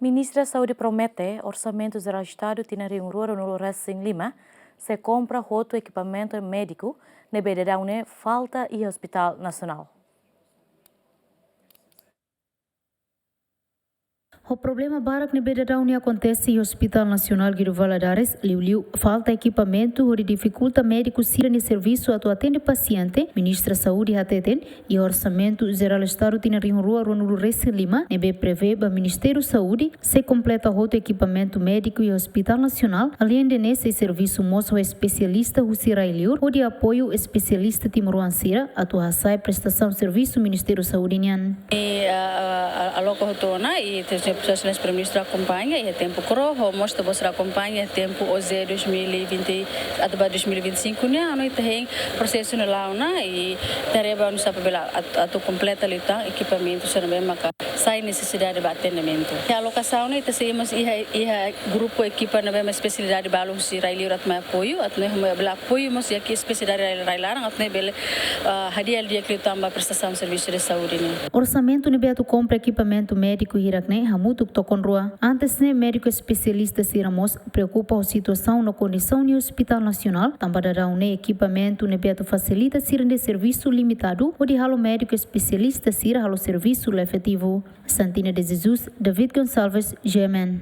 Ministra da Saúde promete orçamento geral do Estado tem reunião no Racing Lima, se compra outro equipamento médico, na beira falta e Hospital Nacional. O problema barak na beira-rauni acontece no Hospital Nacional de Valadares, Liu falta equipamento ou dificulta médico sira no serviço a atender paciente, Ministra da Saúde ateten e orçamento geral do Estado tem rua no Racing Lima, nebe prevê o Ministério da Saúde se completa outro equipamento médico e Hospital Nacional, além de nesse serviço moço especialista o sira Liu ou de apoio especialista Timuruan sira atuação prestação de serviço Ministério da Saúde nian. A loca rotona e pessoas para o ministro acompanha e tempo corro, mostra você acompanha tempo o 2020 até 2025 né, a noite tem processo no lá e tarefa no sabe bela a completa lita equipamento será bem maca sai necessidade de atendimento. A alocação né temos e grupo equipa na bem especialidade balão se raili rat mai apoio atne bela apoio mas aqui especialidade railarang atne bela hadiah dia que tambah prestação de serviço de saúde né. Orçamento ne beto compra equipamento médico hirakne hamutuk tokon rua. Antes ne médico especialista siramos preocupa a situação na condição no Hospital Nacional, também dará equipamento ne beto facilita sir de serviço limitado ou de halo médico especialista sir halo serviço efetivo. Santina de Jesus, David Gonçalves, GMN.